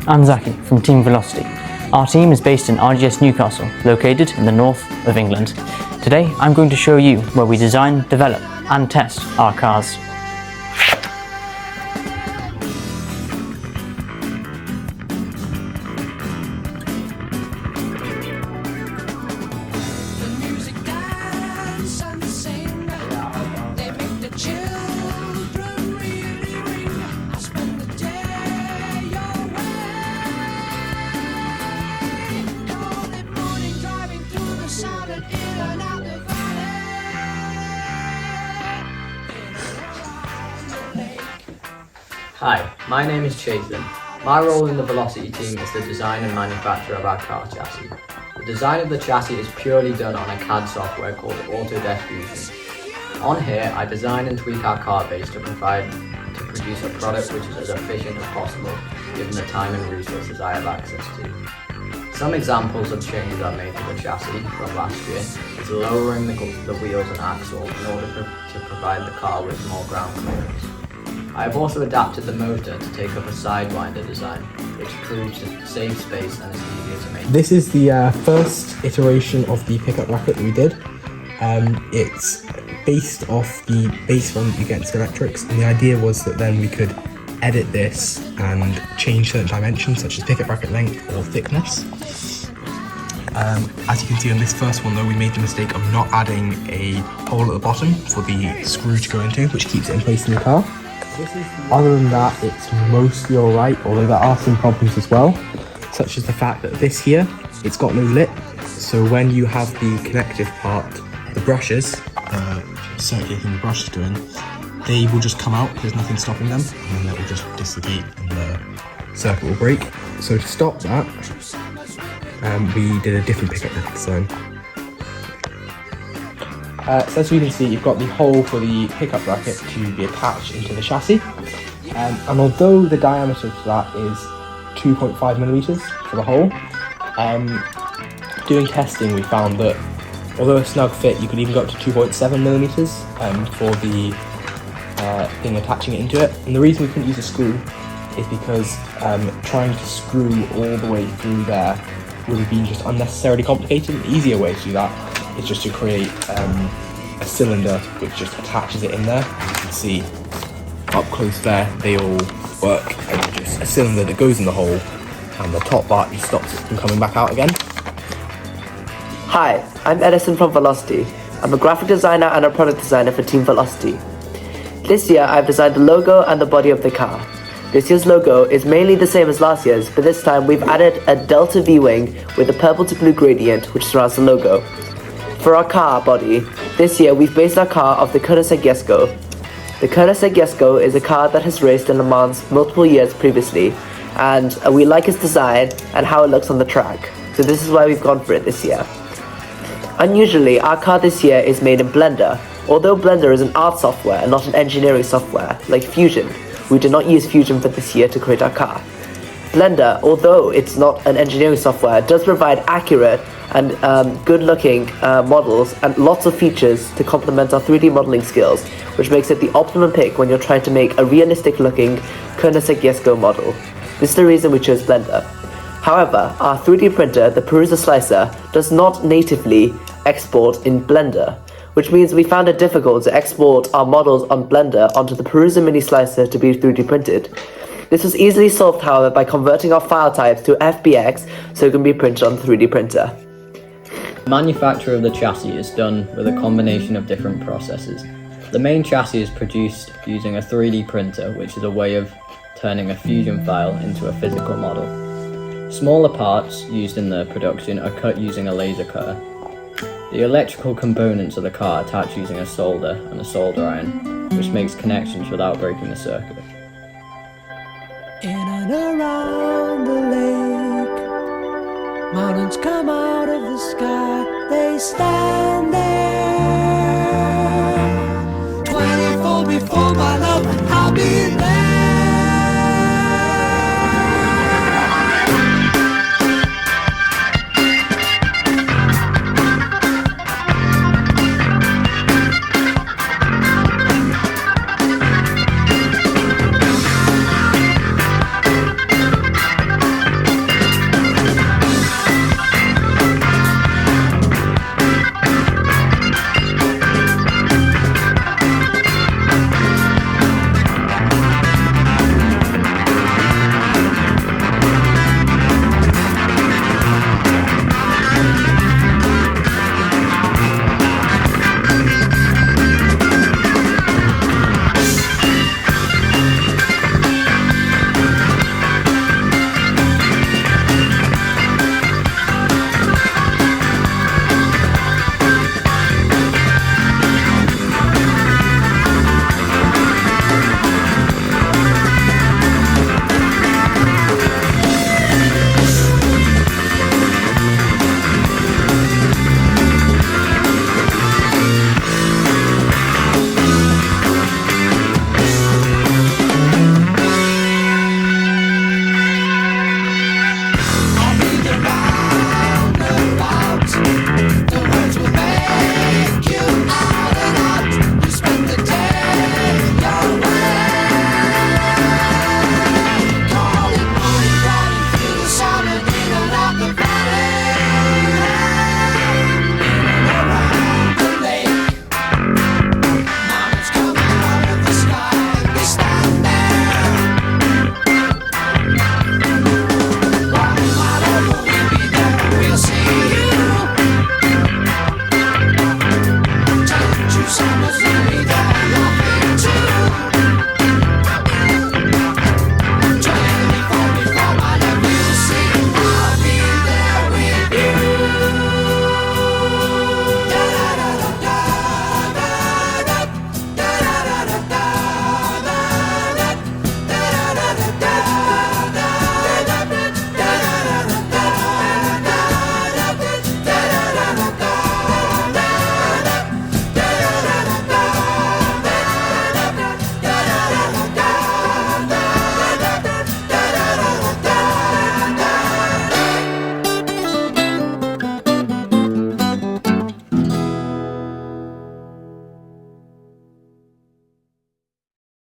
I'm Zaki from Team Velocity. Our team is based in RGS Newcastle, located in the north of England. Today I'm going to show you where we design, develop and test our cars. Hi, my name is Chaitlin. My role in the Velocity team is the design and manufacture of our car chassis. The design of the chassis is purely done on a CAD software called Autodesk Fusion. On here, I design and tweak our car base to produce a product which is as efficient as possible, given the time and resources I have access to. Some examples of changes I've made to the chassis from last year is lowering the wheels and axle in order to provide the car with more ground clearance. I have also adapted the motor to take up a sidewinder design, which proves to save space and is easier to make. This is the first iteration of the pickup bracket that we did. It's based off the base one that you get in Scalextric, and the idea was that then we could edit this and change certain dimensions such as pickup bracket length or thickness. As you can see on this first one though, we made the mistake of not adding a hole at the bottom for the screw to go into, which keeps it in place in the car. Other than that, it's mostly alright, although there are some problems as well, such as the fact that this here, it's got no lip, so when you have the connective part, the brushes, circulating the brush to go in, they will just come out, there's nothing stopping them, and then it will just dislocate and the circuit will break. So to stop that, we did a different pickup bracket design. So as you can see, you've got the hole for the pickup bracket to be attached into the chassis, and although the diameter for that is 2.5 millimeters for the hole, doing testing we found that although a snug fit, you could even go up to 2.7 millimeters for the thing attaching it into it. And the reason we couldn't use a screw is because trying to screw all the way through there would have been just unnecessarily complicated. An easier way to do that is just to create a cylinder which just attaches it in there. You can see up close there, they all work, and just a cylinder that goes in the hole, and the top part just stops it from coming back out again. Hi, I'm Edison from Velocity. I'm a graphic designer and a product designer for Team Velocity. This year I've designed the logo and the body of the car. This year's logo is mainly the same as last year's, but this time we've added a Delta V-wing with a purple to blue gradient which surrounds the logo. For our car body, this year we've based our car off the RGS Newcastle. The RGS Newcastle is a car that has raced in Le Mans multiple years previously, and we like its design and how it looks on the track, so this is why we've gone for it this year. Unusually, our car this year is made in Blender. Although Blender is an art software and not an engineering software like Fusion, we did not use Fusion for this year to create our car. Blender, although it's not an engineering software, does provide accurate and good-looking models and lots of features to complement our 3D modeling skills, which makes it the optimum pick when you're trying to make a realistic-looking RGS Newcastle model. This is the reason we chose Blender. However, our 3D printer, the Perusa Slicer, does not natively export in Blender, which means we found it difficult to export our models on Blender onto the Perusa Mini Slicer to be 3D printed. This was easily solved, however, by converting our file types to FBX so it can be printed on the 3D printer. The manufacture of the chassis is done with a combination of different processes. The main chassis is produced using a 3D printer, which is a way of turning a Fusion file into a physical model. Smaller parts used in the production are cut using a laser cutter. The electrical components of the car attach using a solder and a solder iron, which makes connections without breaking the circuit. In and around the lake, mountains come out of the sky.